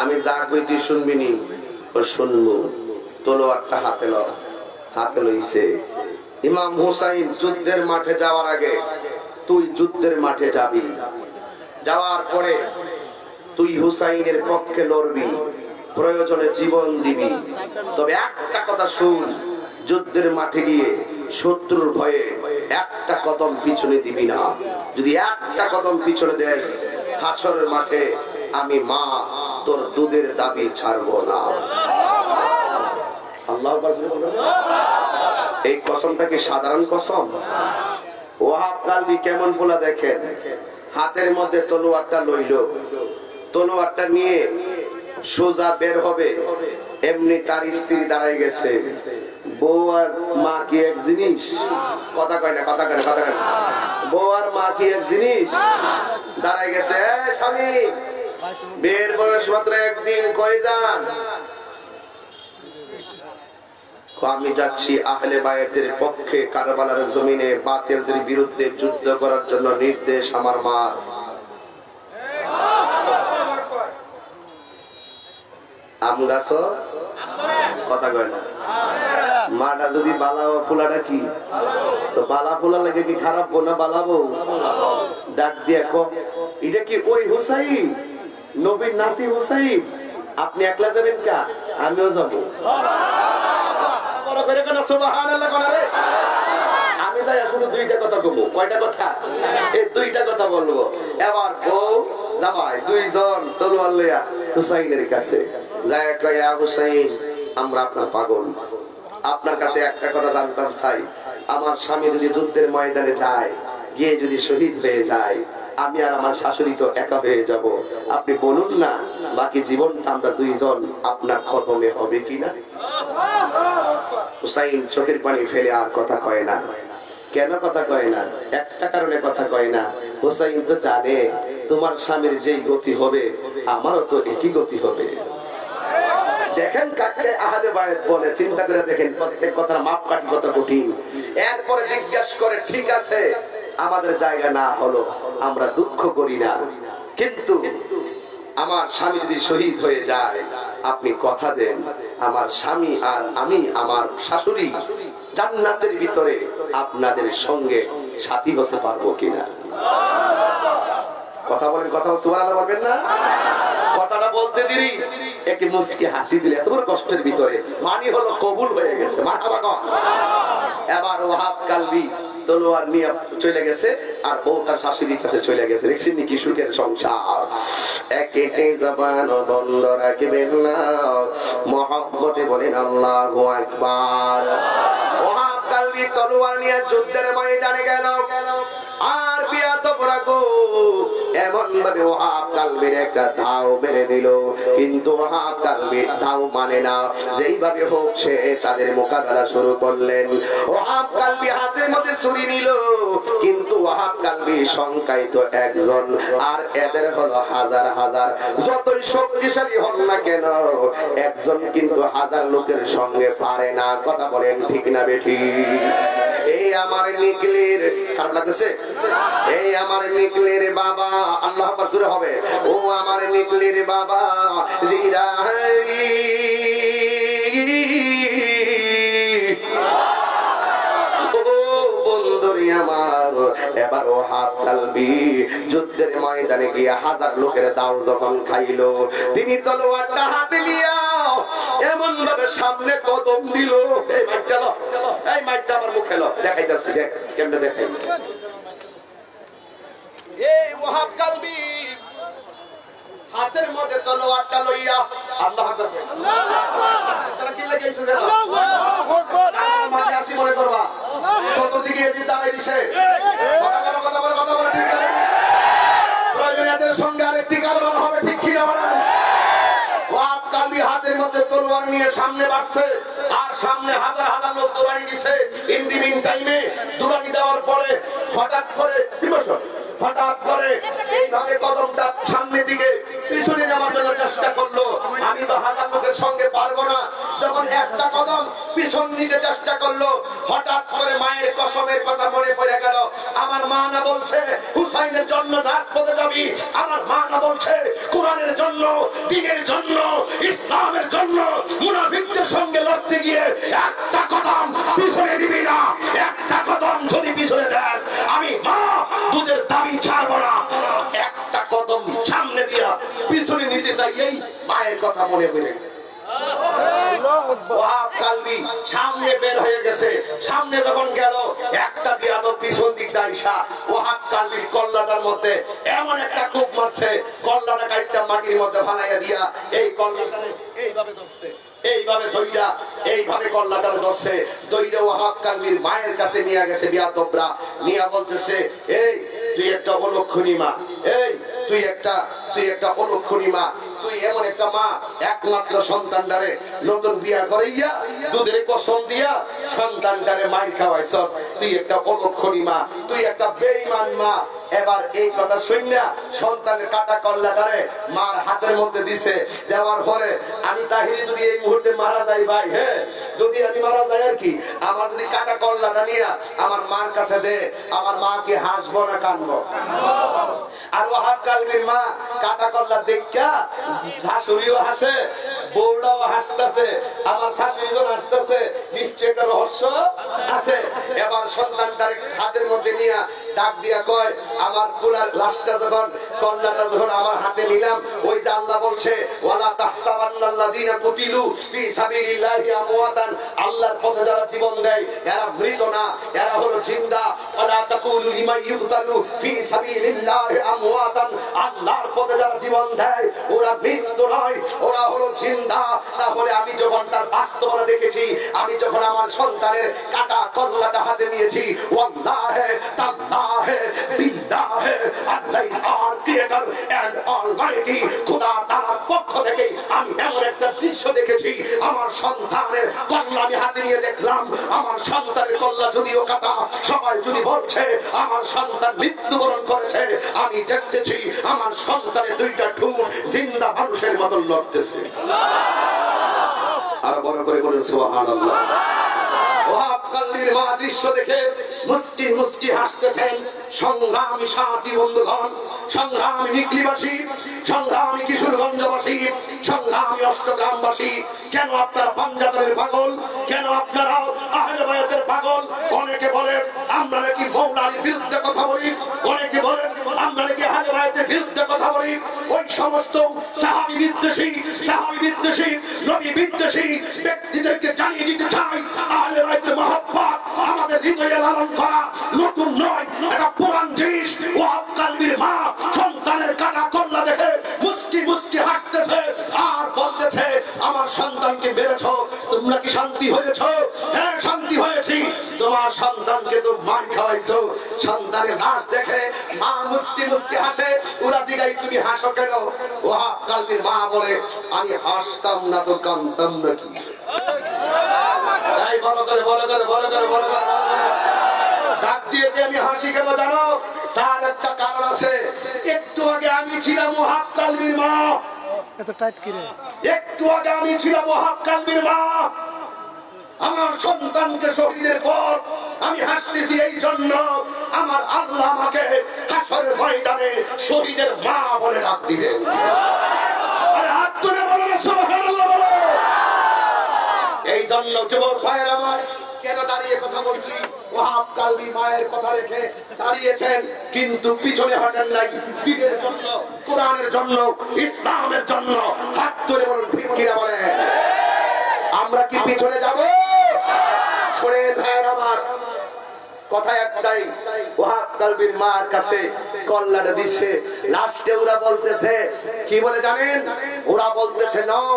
A: আমি যা কই তুই শুনবি নি? শুনবো। তলোয়ারটা হাতে লইছে। ইমাম হুসাইন যুদ্ধের মাঠে যাওয়ার আগে, তুই যুদ্ধের মাঠে যাবি, যাওয়ার পরে তুই হুসাইনের পক্ষে লড়বি, প্রয়োজনে জীবন দিবি। তবে একটা কথা শুন, যুদ্ধের মাঠে গিয়ে শত্রুর ভয়ে একটা কদম পিছনে দিবি না। যদি একটা কদম পিছনে দেস, হাসরের মাঠে আমি মা তোর দুধের দাবি ছাড়বো না। আল্লাহু আকবার। এই কসমটা কি সাধারণ কসম? ওয়াহাব কালবি কেমন বলা দেখেন, হাতের মধ্যে তলোয়ারটা লইল, তলোয়ারটা নিয়ে সোজা বের হবে, এমনি তার স্ত্রী দাঁড়াই গেছে। বউ আর মা কি এক জিনিস? কথা কয় না, কথা কয় না, কথা কয় না। বউ আর মা কি এক জিনিস? দাঁড়াই গেছে। স্বামী, বিয়ের বয়স মাত্র একদিন, কই যান? আমি যাচ্ছি আহলে বায়াতের পক্ষে, কারবালার জমিনে বাতিলদের বিরুদ্ধে যুদ্ধ করার জন্য নির্দেশ আমার মা। আম গাছ কথা কয় না। মাটা যদি বালাও, ফুলাটা কি? তো বালা ফুলা লাগে কি খারাপ বো না বালাবো? ডাক দিয়ে কো, এটা কি ওই হুসাইন, নবীর নাতি হুসাইন? আপনি একলা যাবেন কা? আমিও যাবো। আমি যাই আসলে দুইটা কথা কমো। কয়টা কথা? এই দুইটা কথা বলবো। এবার বউ জামাই দুইজন তলোয়ার লইয়া হুসাইনের কাছে যায়, কয় হুসাইন, আমরা আপনার পাগল, আপনার কাছে একটা কথা জানতাম চাই। আমার স্বামী যদি যুদ্ধের ময়দানে যায়, গিয়ে যদি শহীদ হয়ে যায়, আমি আর আমার শাশুড়ি তো একা হয়ে যাব। আপনি বলুন না, বাকি জীবনটা আমরা দুইজন আপনার কদমে হবে কিনা? হুসাইন চোখের পানি ফেলে আর কথা কয় না। কেন কথা কয় না? একটা কারণে কথা কয় না। হুসাইন তো জানে তোমার স্বামীর যেই গতি হবে, আমারও তো একই গতি হবে। দেখেন কাকে আহলে বায়াত বলে, চিন্তা করে দেখেন, প্রত্যেক কথার মাপকাঠি কত কঠিন। এরপরে জিজ্ঞাসা করে, ঠিক আছে আমাদের জায়গা না হলো, আমরা দুঃখ করি না, কিন্তু আমার স্বামী যদি শহীদ হয়ে যায়, আপনি কথা দেন আমার স্বামী আর আমি, আমার শাশুড়ি জান্নাতের ভিতরে আপনাদের সঙ্গে সাথী হতে পারবো কিনা? কথা বলেন, কথা সুবহানাল্লাহ বলবেন না? কথাটা বলতে দেরি একটি মুচকি হাসি দিলে এত বড় কষ্টের ভিতরে মানি হলো কবুল হয়ে গেছে। মারহাবা কও। এবার ওয়াহাব কালবি তলোয়ার নিয়ে চলে গেছে, আর বউ তার শাশুড়ির কাছে চলে গেছে। দেখছেন কি সুখের সংসার। একেটে জবান বন্ধ রাখবেন না, মহব্বতে বলেন আল্লাহু আকবার। ওয়াহাব কালবি তলোয়ার নিয়ে যুদ্ধের ময়দানে গেল। আর বিয়াতপরা গো এমন ভাবে ওয়াহাব কালবির একটা ধাও মেরে দিল, কিন্তু ওয়াহাব কালবি ধাও মানে না। যেইভাবে হোক সে তাদের মোকাবেলা শুরু করলেন। ওয়াহাব কালবি হাতের মধ্যে ছুরি নিল, কিন্তু ওয়াহাব কালবি সংখ্যায় তো একজন, আর এদের হলো হাজার হাজার। যতই শক্তিশালী হন না কেন, একজন কিন্তু হাজার লোকের সঙ্গে পারে না। কথা বলেন ঠিক না বেঠি? এই আমার নিকলির খারাপ লাগতেছে? এই আমার নিকলির বাবা, আল্লাহ আকবার জোরে হবে। ও আমার নিকলির বাবা জিরারি, আমার এবার ওয়াহাব কালবি যুদ্ধের ময়দানে গিয়ে হাজার লোকের দাও যখন খাইলো, তিনি তলোয়ারটা হাতে নিয়ে এমন ভাবে সামনে কদম দিল। এই মাইরটা লো, এই মাইরটা আমার মুখে লো, দেখাইতাছি, দেখ কেমনে দেখাই। এই ওয়াহাব কালবি হাতের মধ্যে তলোয়ারটা লইয়া আল্লাহু আকবার, আল্লাহু আকবার, তারা কি লাগাইছে জানো? আল্লাহু আকবার। মাঝে আসি মনে করবা, চতুর্দিকে এদিকে দাঁড়াই দিছে। কথা বলো, কথা বলো, কথা বলো, ঠিক আছে? প্রয়োজনীয়তার সঙ্গে আরেকটি কারণ হবে, ঠিক কি না? ওয়াহাব কালবি হাতের মধ্যে তলোয়ার নিয়ে সামনে বাড়ছে, আর সামনে হাজার হাজার লোক দৌড়ানি দিছে। ইন দি মিন টাইমে দৌড়ানি দেওয়ার পরে হঠাৎ করে এইভাবে কদমটা সামনের দিকে পিছনে নেওয়ার জন্য চেষ্টা করলো। আমি তো হাজার লোকের সঙ্গে পারবো না। যখন একটা কদম পিছন নিতে চেষ্টা করলো, হঠাৎ করে মায়ের কসমের কথা মনে পড়ে গেল। আমার মা না বলছে হুসাইনের জন্য রাজপথে যাবি, আমার মা না বলছে কোরআনের জন্য, দ্বীনের জন্য, ইসলামের জন্য মুনাফিকদের সঙ্গে লড়তে গিয়ে একটা কদম পিছনে দিবি না। একটা কদম যদি পিছনে দেস, আমি মা দুধের দাবি ছাড়বো না। একটা কদম সামনে দিয়া পিছনে নিতে চাই, এই মায়ের কথা মনে পড়ে গেছে। ওয়াহাব কালবি সামনে বের হয়ে গেছে। সামনে যখন গেল, একটা বিয়াদব পিছন দিক দাইসা ওয়াহাব কালবির কল্লাটার মধ্যে এমন একটা কূপ মারছে, কল্লাটা কাইটটা মাটির মধ্যে ফালাইয়া দিয়া এই কল্লাটারে এইভাবে ধরছে, এইভাবে ধইরা এইভাবে কল্লাটারে ধরছে। দইরা ওয়াহাব কালবির মায়ের কাছে নিয়ে গেছে বিয়াদবরা। নিয়া বলতেছে, এই তুই একটা অলক্ষণী মা, এই তুই একটা অলক্ষণী মা, তুই এমন একটা মা, একমাত্র সন্তানটারে নতুন বিয়া করাইয়া দুধের কসম দিয়া সন্তানটারে মাইর খাওয়াইছস, তুই একটা অলক্ষণী মা, তুই একটা বেঈমান মা। এবার এই কথা শুনিয়া সন্তানের কাটা কল্লাটারে মার হাতের মধ্যে দিছে। দেওয়ার পরে আমি তাহিরি যদি এই মুহূর্তে মারা যাই ভাই, হ্যাঁ যদি আমি মারা যাই আর কি, আমার যদি কাটা কল্লাটা নিয়ে আমার মার কাছে দে, আমার মা কি হাসবো না কানবো? আর ওয়াহাব কালবির মা কাটা কল্লা দেখা শাশুড়িও হাসে, বউটাও হাসতেছে, আমার শাশুড়িজন হাসতেছে, নিশ্চয় একটা রহস্য আছে। এবার সন্তানটারে হাতের মধ্যে নিয়ে ডাক দিয়া কয়, আমার কুলার লাশটা যখন কল্লাটা যখন আমার হাতে নিলাম, ওই যে আল্লাহ বলছে ওয়ালা তাহসাবান্নাল্লাযিনা কুতিলু ফি সাবিলিল্লাহি আমওয়াতান, আল্লাহর পথে যারা জীবন দেয় এরা মৃত না, এরা হলো জিন্দা। ওয়ালা তাকুলু লিমান ইউকতালু ফি সাবিলিল্লাহি আমওয়াতান, আল্লাহর পথে যারা জীবন দেয় ওরা মৃত্যু নয়, ওরা হলো জিন্দা। তাহলে আমি যখন তার বাস্তবতা দেখেছি, আমি যখন আমার সন্তানের কাটা কল্লাটা হাতে নিয়েছি, ওয়াল্লাহি তাআলাহি বিল্লাহি Allah is our creator and almighty, খোদা তাআলার পক্ষ থেকে আমি এমন একটা দৃশ্য দেখেছি। আমার সন্তানের কল্লা আমি হাতে নিয়ে দেখলাম, আমার সন্তানের কল্লা যদিও কাটা, সবাই যদি বলছে আমার সন্তান মৃত্যুবরণ করেছে, আমি দেখতেছি আমার সন্তানের দুইটা ঠোঁট জিন্দা মানুষের মতো লড়তেছে। আর বড় করে বলেন সুবহানাল্লাহ। ওয়াহাব কালবির মা দৃশ্য দেখে মুস্কি মুস্কি হাসতেছেন। সংগ্রামী সাথী বন্ধুগণ, সংগ্রামী নিকলিবাসী, সংগ্রামী কিশোরগঞ্জবাসী, সংগ্রামী অষ্টগ্রামবাসী, কেন আপনারা পাঞ্জাবের পাগল, কেন আপনারা আহলে বায়াতের পাগল? অনেকে বলে আমরা নাকি মৌলার বিরুদ্ধে কথা বলি, অনেকে বলে আমরা নাকি আহলে বায়াতের বিরুদ্ধে কথা বলি। ওই সমস্ত সাহাবী বিদ্বেষী নবী বিদ্বেষী ব্যক্তিদেরকে জানিয়ে দিতে চাই, আহলে বায়াতের মহব্বত আমাদের হৃদয়ে লালন করা নতুন নয়, এটা পুরান জিনিস। ওয়াহাব কালবির মা সন্তানের কাটা কল্লা দেখে মুস্কি মুস্কি হাসতেছে আর বলতেছে, আমার সন্তানকে মেরেছো, তোমরা কি শান্তি হয়েছো? হ্যাঁ শান্তি হয়েছি। তোমার সন্তানকে তো মার খাওয়াইছো। সন্তানের লাশ দেখে মা মুস্কি মুস্কি হাসে। ওরা জিগাই তুমি হাসো কেন? ওয়াহাব কালবির মা বলে, আমি হাসতাম না তো কাঁদতাম নাকি? তাই বড় করে ডাক দিয়ে আমি হাসি কেন জানো? তার একটা কারণ আছে। একটু আগে আমি ছিলাম ওয়াহাব কালবির মা, একটু আগে আমি ছিলাম ওয়াহাব কালবির মা। আমার সন্তানকে শহীদের পর আমি হাসতেছি এই জন্য, আমার আল্লাহ আমাকে হাসরের ময়দানে শহীদের মা বলে ডাক দিবেন। আরে হাত তুলে বলেন সুবহানাল্লাহ। এই জন্য যুবক ভাইয়ের আমার, কেন দাঁড়িয়ে কথা বলছি? ওয়াহাব কালবি মায়ের কথা রেখে দাঁড়িয়েছেন, কিন্তু পিছনে হটেন নাই। দ্বীনের জন্য, কোরআনের জন্য, ইসলামের জন্য। হাত তুলে বলুন ঠিক কিনা বলেন? আমরা কি পিছনে যাব? শোনেন ভাইয়ের আমার, কথা একটাই, ওয়াহাব কালবির মার কাছে কল্লাটা দিছে। লাস্টে ওরা বলতেছে কি বলে জানেন? ওরা বলতেছে নাও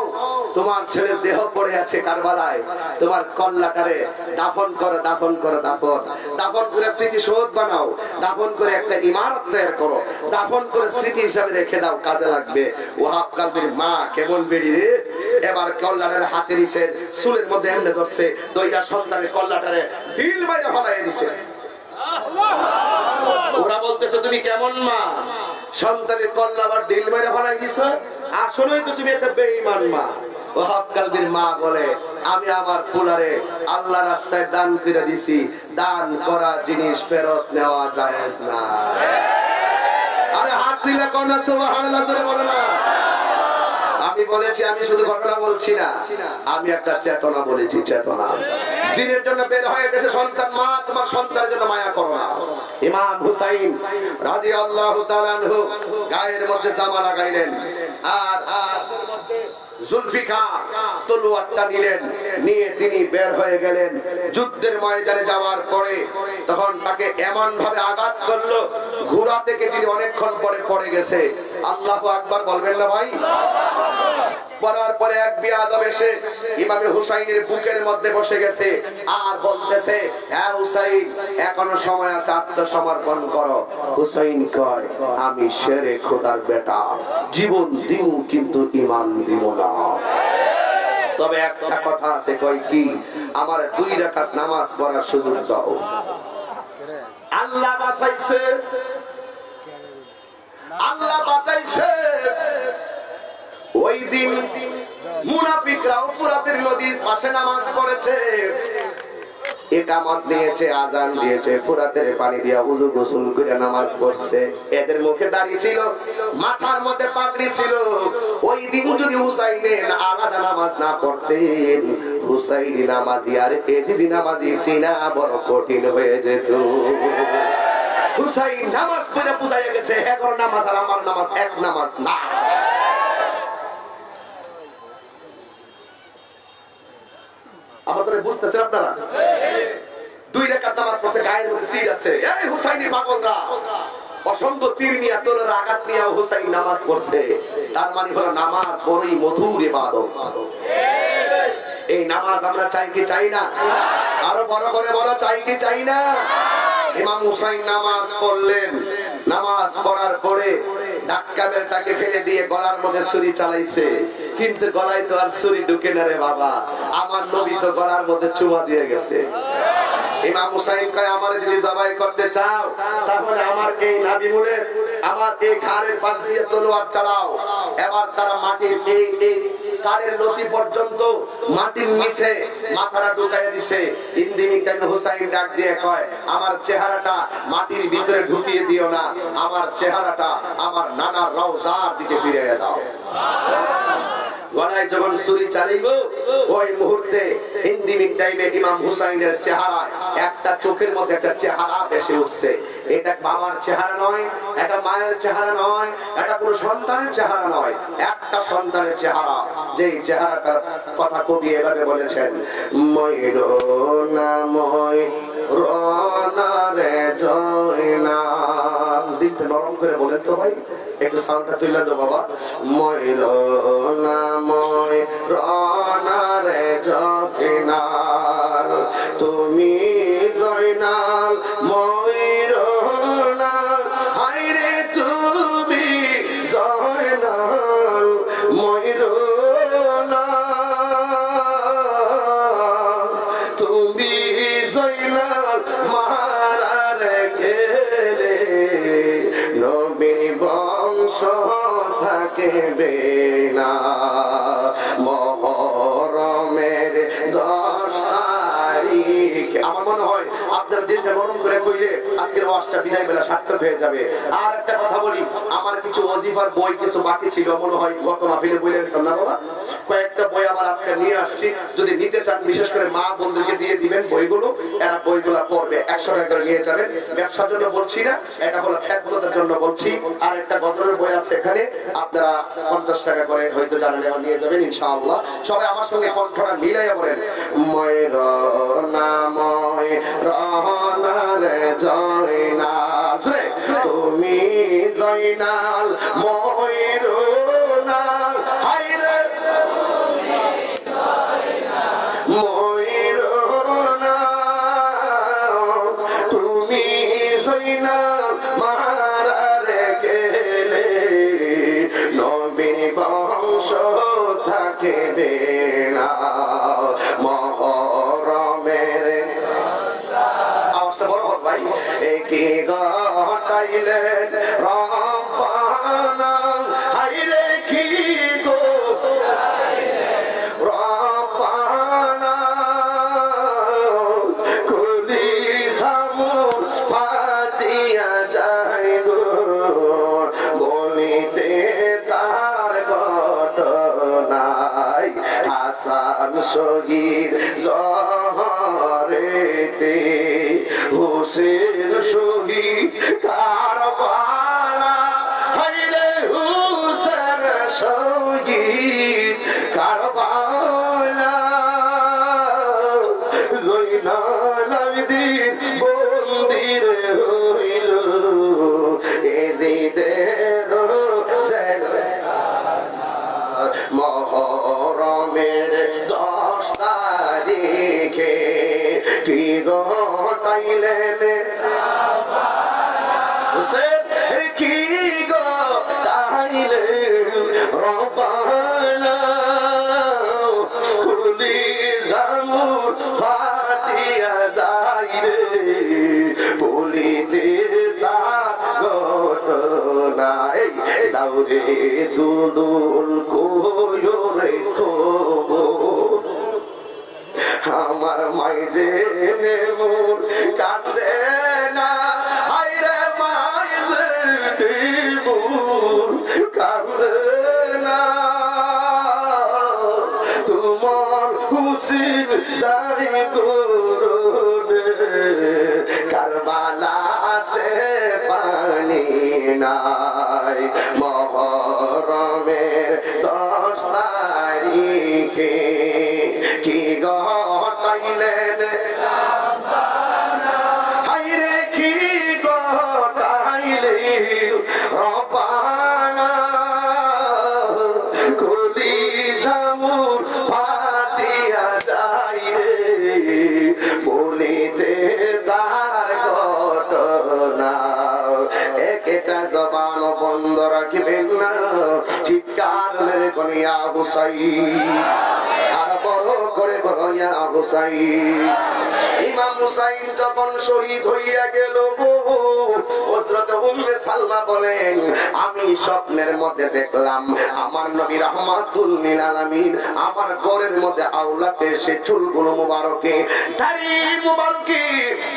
A: তোমার ছেলের দেহ পড়ে আছে কারবালায়, তোমার কল্লাটারে দাফন করো, দাফন করো, দাফন দাফন করে স্মৃতিসৌধ বানাও, দাফন করে একটা ইমারত তৈরি করো, দাফন করে স্মৃতি হিসাবে রেখে দাও, কাজে লাগবে। ওয়াহাব কালবির মা কেমন বেড়ি রে, এবার কল্লাটারে হাতে নিছে, চুলের মধ্যে এমনি ধরছে, দইরা সন্তানের কল্লাটারে ঢিল মাইরা ফলাই দিছে। ওরা বলতেছে তুমি কেমন মা, সন্তানের কল্লা আবার ঢিল মাইরা ফলাই দিছো, আসলেই তো তুমি একটা বেঈমান মা। ওয়াহাব কালবির মা বলে আমি আমার পোলারে আল্লাহ রাস্তায় দান করে দিছি, দান করা জিনিস ফেরত নেওয়া জায়েজ না। আরে হাত দিলে কোন সুবহানাল্লাহ জোরে বলো না। আমি বলেছি, আমি শুধু ঘটনা বলছি না, আমি একটা চেতনা বলেছি, চেতনা। দিনের জন্য বের হয়ে গেছে সন্তান, মা তোমার সন্তানের জন্য মায়া করো না। ইমাম হুসাইন রাদিয়াল্লাহু তাআলা আনহু গায়ের মধ্যে জামা লাগাইলেন, আর জুলফিকার তলোয়ারটা নিলেন, নিয়ে তিনি বের হয়ে গেলেন। যুদ্ধের ময়দানে যাওয়ার পরে তখন তাকে এমন ভাবে আঘাত করলো, ঘোড়া থেকে তিনি অনেকক্ষণ পরে পড়ে গেছে। আল্লাহু আকবার বলবেন না ভাই? পড়ার পরে এক বিয়াদব এসে ইমামে হুসাইনের বুকের মধ্যে বসে গেছে আর বলতেছে, হ্যাঁ হুসাইন এখনো সময় আছে, আত্মসমর্পণ করো। হুসাইন কয় আমি শেরে খোদার বেটা, জীবন দিব কিন্তু ঈমান দিব না। তবে একটা কথা আছে, কই কি, আমার 2 রাকাত নামাজ পড়ার সুযোগ দাও। আল্লাহ বাঁচাইছে, আল্লাহ বাঁচাইছে। ওই দিন মুনাফিকরাও ফুরাতের নদীর পাশে নামাজ পড়েছে, ইকামত দিয়েছে, আজান দিয়েছে, ফুরাতের পানি দিয়া ওযু গোসল করে নামাজ পড়ছে। এদের মুখে দাড়ি ছিল, মাথার মধ্যে পাগড়ি ছিল। ওই দিন যদি হুসাইন আলাদা নামাজ না পড়তেন, হুসাইন নামাজি আর এজিদি নামাজি সিনা বড় কঠিন হয়ে যেত। হুসাইন নামাজ পড়ে বুঝাইয়া গেছে, এগর নামাজ আর আমার নামাজ এক নামাজ না। আমাদের বুঝতেছেন আপনারা? 2 রাকাত নামাজ পড়ছে, গায়ের মধ্যে তীর আছে। এই হুসাইনি পাগলরা অসংখ্য তীর নিয়ে, তোলের আঘাত নিয়ে হুসাইন নামাজ পড়ছে। তার মানে হলো নামাজ বড়ই মধুর ইবাদত। এই নামাজ আমরা চাই কি চাই না? আরো বড় করে বলো, চাই কি চাই না? ইমাম হুসাইন নামাজ পড়লেন, নামাজ পড়ার পরে ধাক্কা মেরে তাকে ফেলে দিয়ে গলার মধ্যে ছুরি চালাইছে, কিন্তু গলায় তো আর ছুরি ঢুকে না রে বাবা, আমার নবী তো গলার মধ্যে চুমা দিয়ে গেছে। ইমাম হুসাইন কয় আমারে যদি জবাই করতে চাও, তাহলে আমার এই নাভি মূলে, আমার এই ঘাড়ের পাশ দিয়ে তলোয়ার চালাও। এবার তারা মাটির এই কানের নথি পর্যন্ত মাটির নিচে মাথাটা ঢুকাইয়া দিছে। ইন্দিমিন হুসাইন ডাক দিয়ে কয় আমার চেহারাটা মাটির ভিতরে ঢুকিয়ে দিও না, আমার চেহারাটা আমার নানার রওজার দিকে ফিরিয়ে দাও। গলায় যখন ছুরি চালিব, ওই মুহূর্তে ইন্দিমিন টাইমে ইমাম হুসাইনের চেহারায় একটা চোখের মধ্যে একটা চেহারা ভেসে উঠছে। এটা বাবার চেহারা নয়, এটা মায়ের চেহারা নয়, এটা কোনো সন্তানের চেহারা নয়, একটা সন্তানের চেহারা। যেই চেহারাটার কথা কবি এভাবে বলেছেন, ময়ূরনাময় রনারে জয়না। দিকটা নরম করে বলেন তো ভাই, একটু সাউন্ডটা তুলে দাও বাবা। ময়ূরনাময় রনারে জয়নাল, তুমি জয়নাল ময়ূরনাল, হায়রে তুমি জয়নাল ময়ূরনাল, তুমি জয়নাল মারার গেলে নবীর বংশ থাকবে না। মহরমের 10 তারিখ, আমার মনে হয় আপনারা দিনটা নরম করে কইলে আজকের ওয়াজটা বিদায় বেলা সার্থক হয়ে যাবে। আর একটা কথা বলি, আমার কিছু ওজিফার বই কিছু বাকি ছিল, মনে হয় গত মাহফিলে বলে গেছিলাম না বাবা, কয়েকটা বই আবার আজকে নিয়ে আসছি। যদি নিতে চান বিশেষ করে মা বন্ধুকে দিয়ে দিবেন বইগুলো, এরা বইগুলো পড়বে, 100 টাকা করে নিয়ে যাবেন। ব্যবসার জন্য বলছি না, এটা হলো খেদমতের জন্য বলছি। আর একটা গজলের বই আছে এখানে, আপনারা 50 টাকা করে হয়তো জানালে নিয়ে যাবেন ইনশাআল্লাহ। সবাই আমার সঙ্গে কণ্ঠটা মিলাইয়া বলেন, ময়ূরনাময় রনারে জয়নাল, তুমি জয়নাল ময়ূরনাল, হায়রে কি ঘটাইলেন রব্বানা হায়রে কি গো রব্বানা কলি সামুর ফাটিয়া যায় গো বলিতে তার ঘটনায় হাসান শহীদ জহরেতে হুসেন শহীদ কারবালা হায়রে হুসেন শহীদ কারবালা জয়নাল আবেদিন বন্দির হইল এজিদের মহরমের 10 তারিখে কি ঘটাইলেন কি ঘটাইলেন রব্বানা খুলি জামুর ফাটিয়া যাই রে বলিতে তার ঘটনা যাওরে দুদুল কোয়রে খবর আমার মাইজে মন কান্দে না হায়রে মাইজে মন কান্দে না তোমার খুশির যাই করুনে কারবালাতে পানি নাই মহরমের 10 তারিখে কি ঘটাইলেন হায়রে কি ঘটাইলেন রব্বানা কলি জামুর ফাটিয়া যাই রে বলিতে তার ঘটনা একটা জবান বন্ধ রাখবেন না চিৎকার মেরে কলিয়া হুসাইন আর বড় করে বলিয়া হুসাইন ইমাম হুসাইন যখন শহীদ হইয়া গেল হযরত উম্মে সালমা বলেন আমি স্বপ্নের মধ্যে দেখলাম আমার নবী রাহমাতুল লিল আলামিন আমার ঘরের মধ্যে আওলাতে সে চুলগুলো মুবারকে দাড়ি মুবারকে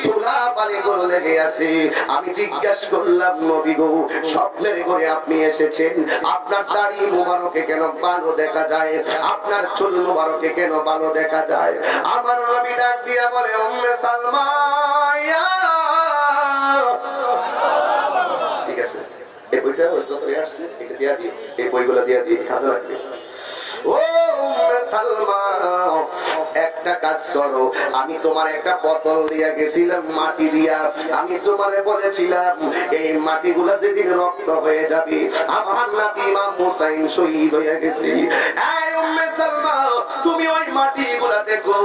A: ধুলা বালি গুলো লেগে আছে আমি জিজ্ঞাসা করলাম নবী গো স্বপ্নের ঘরে আপনি এসেছেন আপনার দাড়ি মুবারকে কেন ভালো দেখা যায় আপনার চুল মুবারকে কেন ভালো দেখা যায় আমার নবী ডাক দিয়া বলে উম্মে সালমা ঠিক আছে এই বইটা যত আসছে এটা দিয়া দিই এই বইগুলো দিয়া দিই কাজে লাগবে ও উম্মে সালমা একটা কাজ করো আমি তোমার একটা বোতল দিয়া গেছিলাম মাটি দিয়া আমি তোমারে বলেছিলাম এই মাটিগুলা যেদিন রক্ত হয়ে যাবে আমার নাতি ইমাম হুসাইন শহীদ হয়ে গেছে এই উম্মে সালমা তুমি ওই মাটিগুলা দেখো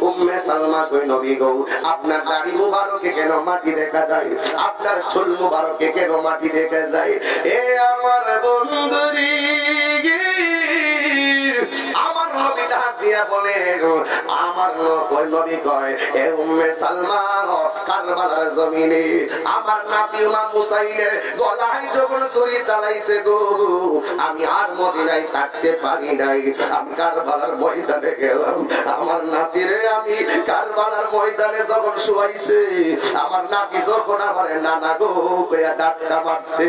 A: উম্মে সালমা কই নবী গো আপনার দাড়ি মুবারকে কেন মাটি দেখা যায় আপনার চুল মুবারকে কেন মাটি দেখা যায় এ আমার বন্ধুরি আমার নবী ডাক দিয়া বলে আমার নবী কয় এ উম্মে সালমা কারবালার জমিনে আমার নাতি ইমাম হুসাইনের গলায় যখন ছুরি চালাইছে গো আমি আর মদিনায় থাকতে পারি নাই আমি কারবালার ময়দানে গেলাম আমার নাতিরে আমি কারবালার ময়দানে যখন শুয়াইছে আমার নাতি যখন আমার নানা গো কইয়া ডাকটা মারছে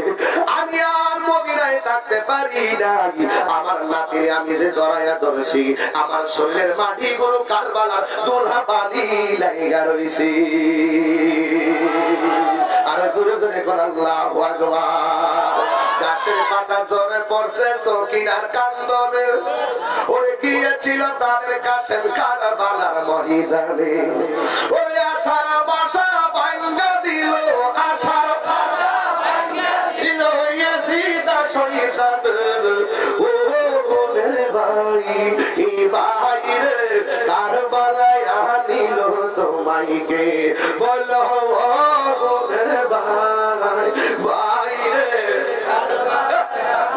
A: আমি আর মদিনায় থাকতে পারি নাই আমার নাতিরে আমি যে জড়াইয়া ধরছি আমার শরীরের মাটি গুলো কারবালার দোলহা বালি লাইগা রইছে আর জোরে জোরে কোন আল্লাহু আকবার গাছের পাতা জোরে পড়ছে সকিনার কান্দনে ওরে গিয়েছিল তাদের কাশেম কারবালার ময়দানে ওরে আশার বাসা ভাঙা দিল আশার বাসা ভাঙা দিল ইয়াজিদ শহীদ ও বোনের ভাই এই ভাই রে কারবালায় আনিল তোমাইকে বলো ও বোনের ভাই ভাই রে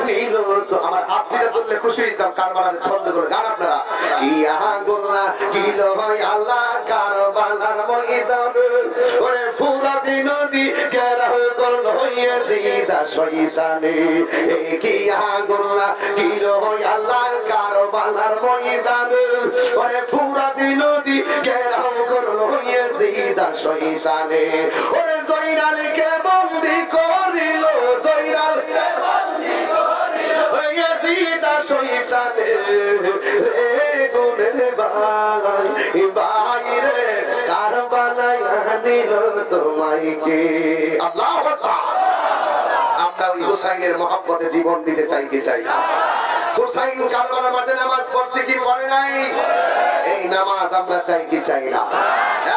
A: নিল তো আমার হাত দিয়ে বললে খুশি হইতাম কারবালার ছন্দ করে গান আপনারা ইয়া গোল্লা গিল আল্লাহ কারবালার ময়দানে ওরে ফুরাতি নদী ঘেরাও করলো ইয়াজিদ শয়তানে কি আগুন লাগিলো আল্লাহর কারবালার ময়দানে ওরে ফুরাতি নদী ঘেরাও করলো ইয়াজিদ শয়তানে ওরে জয়নালকে বন্দী করিল জয়নালকে বন্দী করিল ইয়াজিদ শয়তানে রে গুনের ভাই বাইরে কারবালায় আনিল তোমায় কে আল্লাহু আকবার। আমরা ওই হুসাইনের মহব্বতে জীবন দিতে চাই কি চাই না? হুসাইন কারবালার মাঠে নামাজ পড়ছে কি পড়ে নাই? এই নামাজ আমরা চাই কি চাই না?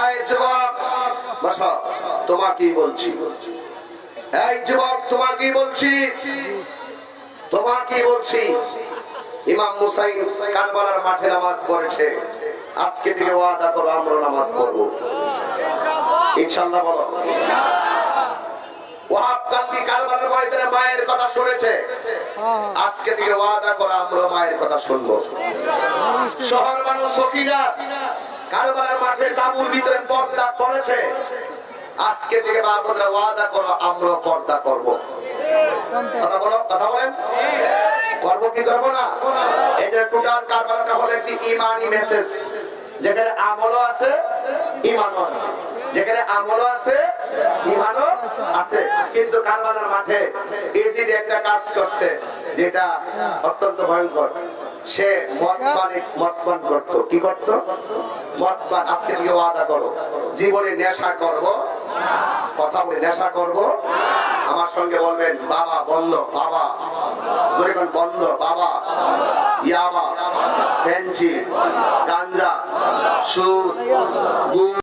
A: এই যুবক বসো, তোমাকেই বলছি। এই যুবক তোমাকেই বলছি, তোমাকেই বলছি। ইমাম হুসাইন কারবালার মাঠে নামাজ পড়েছে, আজকে থেকে ওয়াদা করো আমরা নামাজ পড়বো ইনশাআল্লাহ। বলো ওয়াহাব কালবি কারবালার ময়দানে মায়ের কথা শুনেছে, আজকে থেকে ওয়াদা করো আমরা মায়ের কথা শুনবো। শহর মানুষ সকিনা কারবালার মাঠে তাঁবুর ভিতরে পর্দা করেছে, আজকে থেকে বাবারা ওয়াদা করো আমরা পর্দা করব। কথা বলো, কথা বলেন, করবো কি করবো না? এই যে টোটাল কারবালাটা হলো একটি ঈমানি মেসেজ, যেখানে আমলও আছে ঈমানও আছে, যেখানে আমলও আছে ঈমানও আছে। কিন্তু কারবালার মাঠে ইয়াজিদ একটা কাজ করছে যেটা অত্যন্ত ভয়ঙ্কর। সে মদপান করতো। কি করতো? মদপান। আজকে থেকে ওয়াদা করো জীবনে নেশা করব, কথা বলে নেশা করব। আমার সঙ্গে বলবেন বাবা বন্ধ, বাবা জোরে বলেন বন্ধ, বাবা ইয়াবা, ফেন্সি, গাঞ্জা, সুদ,